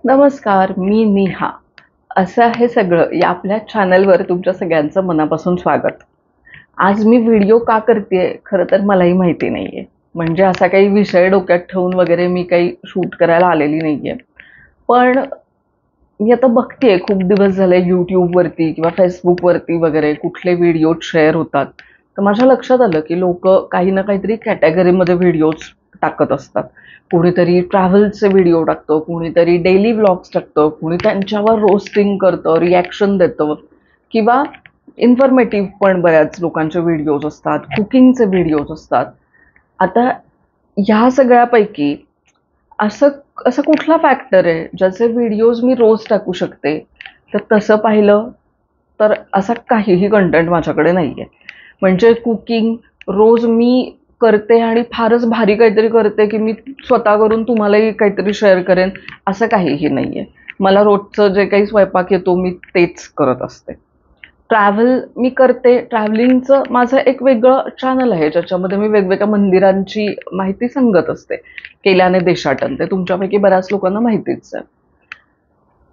नमस्कार, मी नेहा. असं आहे सगळं या आपल्या चॅनलवर तुमच्या सगळ्यांचं मनापासून स्वागत. आज मी व्हिडिओ का करतेय खरं तर मलाही माहिती नाहीये. म्हणजे असा काही विषय डोक्यात ठेवून वगैरे मी काही शूट करायला आलेली नाहीये. पण मी आता बघतेय खूप दिवस झाले YouTubeवरती किंवा Facebookवरती वगैरे कुठले व्हिडिओ शेअर होतात. तर माझ्या लक्षात आलं की लोकं काही ना काहीतरी कॅटेगरीमध्ये व्हिडिओज टाकत असतात. कुणीतरी ट्रॅव्हलचे व्हिडिओ टाकतं, कुणीतरी डेली व्लॉग्स टाकतं, कुणी त्यांच्यावर रोस्टिंग करतं, रिॲक्शन देतं किंवा इन्फॉर्मेटिव्ह पण बऱ्याच लोकांचे व्हिडिओज असतात, कुकिंगचे व्हिडिओज असतात. आता ह्या सगळ्यापैकी असं असा कुठला फॅक्टर आहे ज्याचे व्हिडिओज मी रोज टाकू शकते? तर तसं पाहिलं तर असा काहीही कंटेंट माझ्याकडे नाहीये. म्हणजे कुकिंग रोज मी करते आणि फारच भारी काहीतरी करते, की मी स्वतः करून तुम्हालाही काहीतरी शेअर करेन, असं काहीही नाहीये. मला रोजचं जे काही स्वयंपाक येतो मी तेच करत असते. ट्रॅव्हल मी करते. ट्रॅव्हलिंगचं माझं एक वेगळं चॅनल आहे, ज्याच्यामध्ये मी वेगवेगळ्या मंदिरांची माहिती सांगत असते. केल्याने देशाटन. ते तुमच्यापैकी बऱ्याच लोकांना माहितीच आहे.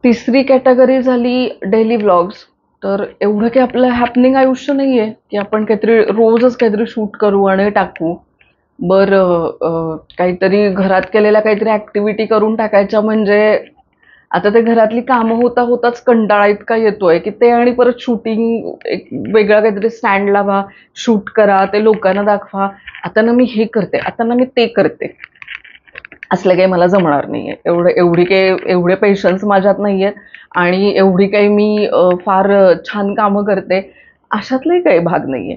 तिसरी कॅटेगरी झाली डेली व्लॉग्स. तर एवढं काही आपलं हॅपनिंग आयुष्य नाहीये, की आपण काहीतरी रोजच काहीतरी शूट करू आणि टाकू. बरं काहीतरी घरात केलेल्या काहीतरी ॲक्टिव्हिटी करून टाकायच्या म्हणजे आता ते घरातली कामं होता होताच कंटाळा इतका येतोय, की ते आणि परत शूटिंग एक वेगळा काहीतरी स्टँड लावा, शूट करा, ते लोकांना दाखवा. आता ना मी हे करते, आता ना मी ते करते. असलं काही मला जमणार नाहीये. एवढी काही एवढे पेशन्स माझ्यात नाहीयेत आणि एवढी काही मी फार छान कामं करते, अशातलाही काही भाग नाहीये.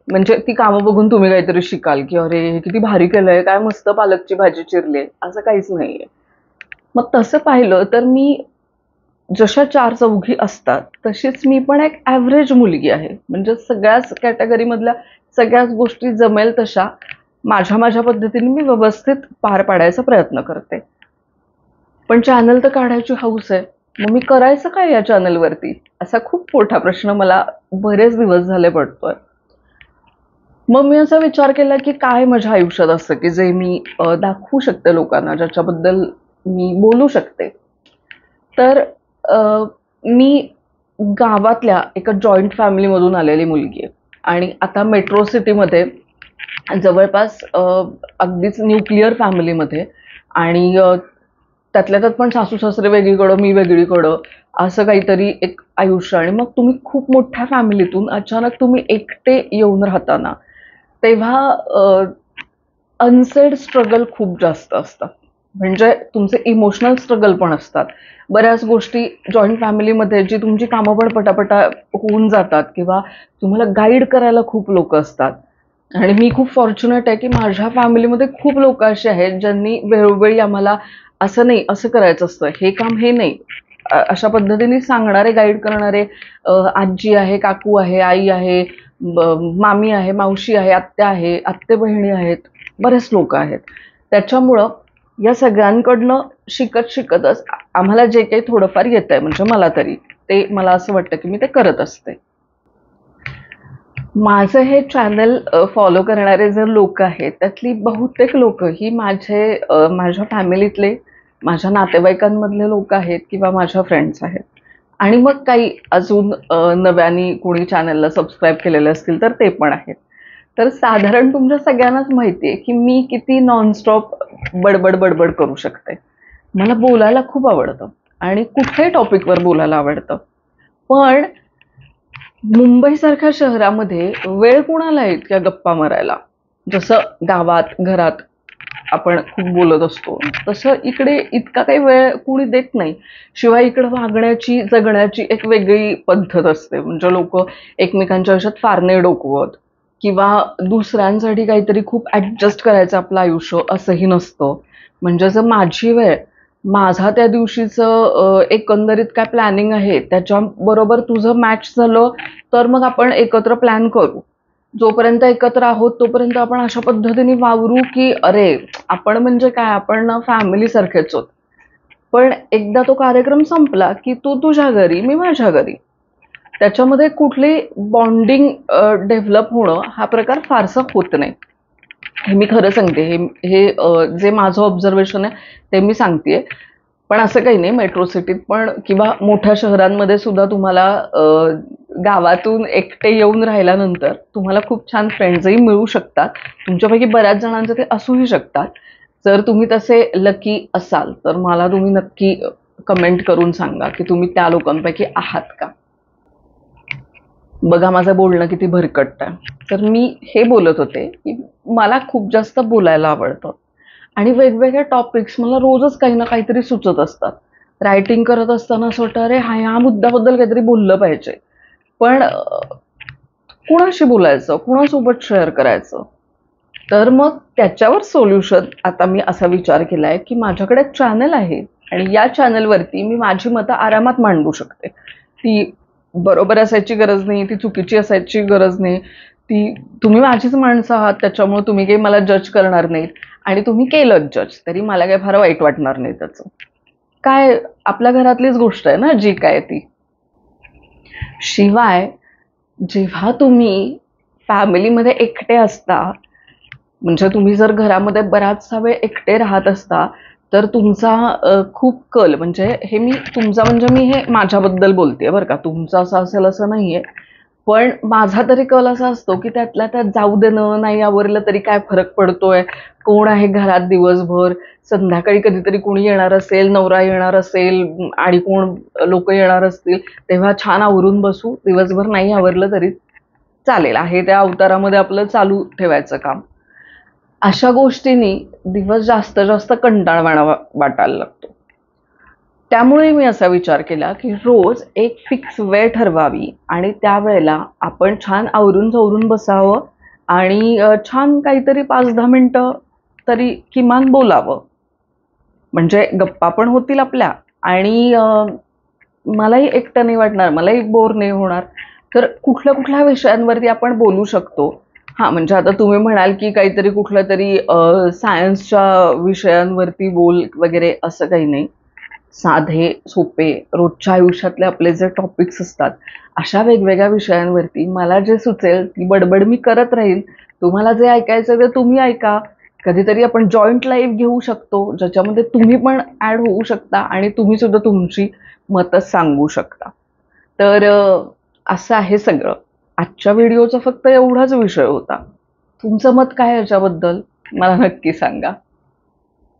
म्हणजे ती कामं बघून तुम्ही काहीतरी शिकाल, की "अरे, हे किती भारी केलंय, काय मस्त पालकची भाजी चिरली आहे." असं काहीच नाहीये. मग तसं पाहिलं तर मी जशा चार चौघी असतात, तशीच मी पण एक ॲव्हरेज मुलगी आहे. म्हणजे सगळ्याच कॅटेगरीमधल्या सगळ्याच गोष्टी जमेल तशा माझ्या माझ्या पद्धतीने मी व्यवस्थित पार पाडायचा प्रयत्न करते. पण चॅनल तर काढायची हौस आहे. मग मी करायचं काय या चॅनलवरती? असा खूप मोठा प्रश्न मला बरेच दिवस झाले पडतोय. मग मी असा विचार केला, की काय माझ्या आयुष्यात असतं, की जे मी दाखवू शकते लोकांना, ज्याच्याबद्दल मी बोलू शकते. तर मी गावातल्या एका जॉइंट फॅमिलीमधून आलेली मुलगी आहे आणि आता मेट्रो सिटीमध्ये जवळपास अगदीच न्यूक्लिअर फॅमिलीमध्ये आणि त्यातल्या त्यात पण सासू-सासरे वेगळीकडं, मी वेगळीकडं असं काहीतरी एक आयुष्य आणि मग तुम्ही खूप मोठ्या फॅमिलीतून अचानक तुम्ही एकटे येऊन राहता ना, तेव्हा अनसेड स्ट्रगल खूप जास्त असतं. म्हणजे तुमचे इमोशनल स्ट्रगल पण असतात. बऱ्याच गोष्टी जॉइंट फॅमिलीमध्ये जी तुमची कामं पण पटापटा होऊन जातात किंवा तुम्हाला गाईड करायला खूप लोकं असतात. आणि मी खूप फॉर्च्युनेट आहे, की माझ्या फॅमिलीमध्ये खूप लोकं अशी आहेत, ज्यांनी वेळोवेळी आम्हाला असं नाही, असं करायचं असतं, हे काम हे नाही. अशा पद्धतीने सांगणारे, गाईड करणारे आजी आहे, काकू आहे, आई आहे, मामी आहे, मावशी आहे, आत्या आहे, आत्ते-बहिणी आहेत, बरेच लोकं आहेत. त्याच्यामुळं या सगळ्यांकडनं शिकत-शिकतच आम्हाला जे काही थोडंफार येतंय म्हणजे मला तरी, ते मला असं वाटतं, की मी ते करत असते. माझं हे चॅनल फॉलो करणारे जर लोकं आहेत, त्यातली बहुतेक लोकं ही माझ्या फॅमिलीतले, माझ्या नातेवाईकांमधले लोकं आहेत किंवा माझ्या फ्रेंड्स आहेत. आणि मग काही अजून नव्याने कोणी चॅनलला सबस्क्राईब केलेले असतील तर ते पण आहेत. तर साधारण तुमच्या सगळ्यांनाच माहिती आहे, की मी किती नॉनस्टॉप बडबड करू शकते. मला बोलायला खूप आवडतं आणि कुठल्याही टॉपिकवर बोलायला आवडतं. पण मुंबईसारख्या शहरामध्ये वेळ कुणाला आहे इतक्या गप्पा मारायला? जसं गावात, घरात आपण खूप बोलत असतो, तसं इकडे इतका काही वेळ कुणी देत नाही. शिवाय इकडं वागण्याची, जगण्याची एक वेगळी पद्धत असते. म्हणजे लोकं एकमेकांच्या आयुष्यात फार नाही डोकवत किंवा दुसऱ्यांसाठी काहीतरी खूप ॲडजस्ट करायचं आपलं आयुष्य असंही नसतं. म्हणजे जर माझी वेळ, माझा त्या दिवशीचं एकंदरीत काय प्लॅनिंग आहे, त्याच्याबरोबर तुझं मॅच झालं, तर मग आपण एकत्र प्लॅन करू. जोपर्यंत एकत्र आहोत, तोपर्यंत आपण अशा पद्धतीने वावरू, की अरे, आपण म्हणजे काय, आपण ना फॅमिलीसारखेच आहोत. पण एकदा तो कार्यक्रम संपला, की तू तुझ्या घरी, मी माझ्या घरी. त्याच्यामध्ये कुठली बॉन्डिंग डेव्हलप होणं हा प्रकार फारसा होत नाही. हे मी खरं सांगते. हे हे जे माझं ऑब्झर्वेशन आहे, ते मी सांगतेय. पण असं काही नाही, मेट्रो सिटीत पण किंवा मोठ्या शहरांमध्ये सुद्धा तुम्हाला गावातून एकटे येऊन राहिल्यानंतर तुम्हाला खूप छान फ्रेंड्सही मिळू शकतात. तुमच्यापैकी बऱ्याच जणांचे ते असूही शकतात. जर तुम्ही तसे लकी असाल तर मला तुम्ही नक्की कमेंट करून सांगा की तुम्ही त्या लोकांपैकी आहात का. बघा माझं बोलणं किती भरकटत आहे. तर मी हे बोलत होते की मला खूप जास्त बोलायला आवडतं आणि वेगवेगळे टॉपिक्स मला रोजच काही ना काहीतरी सुचत असतात. रायटिंग करत असताना असं वाटतं अरे ह्या मुद्द्याबद्दल काहीतरी बोललं पाहिजे. पण कुणाशी बोलायचं, कुणासोबत शेअर करायचं. तर मग त्याच्यावर सोल्युशन आता मी असा विचार केलाय की माझ्याकडे चॅनल आहे आणि या चॅनलवरती मी माझी मतं आरामात मांडू शकते. ती बरोबर असायची गरज नाही, ती चुकीची असायची गरज नाही. ती तुम्ही माझीच माणसं आहात, त्याच्यामुळे तुम्ही काही मला जज करणार नाहीत आणि तुम्ही केलंच जज तरी मला काही फार वाईट वाटणार नाही त्याचं. काय आपल्या घरातलीच गोष्ट आहे ना जी काय ती. शिवाय जेव्हा तुम्ही फॅमिलीमध्ये एकटे असता, म्हणजे तुम्ही जर घरामध्ये बराचसा वेळ एकटे राहत असता तर तुमचा खूप कल, म्हणजे हे मी तुमचा म्हणजे मी हे माझ्याबद्दल बोलतेय बरं का, तुमचं असं असेल असं नाहीये. पण माझा तरी कल असा असतो की त्यातल्या त्यात जाऊ देणं, नाही आवरलं तरी काय फरक पडतोय, कोण आहे घरात दिवसभर, संध्याकाळी कधीतरी कोणी येणार असेल, नवरा येणार असेल आणि कोण लोक येणार असतील तेव्हा छान आवरून बसू, दिवसभर नाही आवरलं तरी चालेल, आहे त्या अवतारामध्ये आपलं चालू ठेवायचं काम. अशा गोष्टींनी दिवस जास्त जास्त कंटाळवाणा वाटायला लागतो. त्यामुळे मी असा विचार केला की रोज एक फिक्स वेळ ठरवावी आणि त्यावेळेला आपण छान आवरून झवरून बसावं आणि छान काहीतरी 5-10 मिनिटं तरी किमान बोलावं. म्हणजे गप्पा पण होतील आपल्या आणि मलाही एकटं नाही वाटणार, मलाही बोर नाही होणार. तर कुठल्या कुठल्या विषयांवरती आपण बोलू शकतो. हां, म्हणजे आता तुम्ही म्हणाल की काहीतरी कुठल्यातरी सायन्सच्या विषयांवरती बोल वगैरे, असं काही नाही. साधे, सोपे, रोजच्या आयुष्यातले आपले जे टॉपिक्स असतात, अशा वेगवेगळ्या विषयांवरती मला जे सुचेल ती बडबड मी करत राहीन. तुम्हाला जे ऐकायचं ते तुम्ही ऐका. कधीतरी आपण जॉइंट लाईव्ह घेऊ शकतो, ज्याच्यामध्ये तुम्ही पण ॲड होऊ शकता आणि तुम्ही सुद्धा तुमची मतं सांगू शकता. तर असं आहे सगळं. आजच्या व्हिडिओचा फक्त एवढाच विषय होता. तुमचं मत काय याच्याबद्दल? मला नक्की सांगा.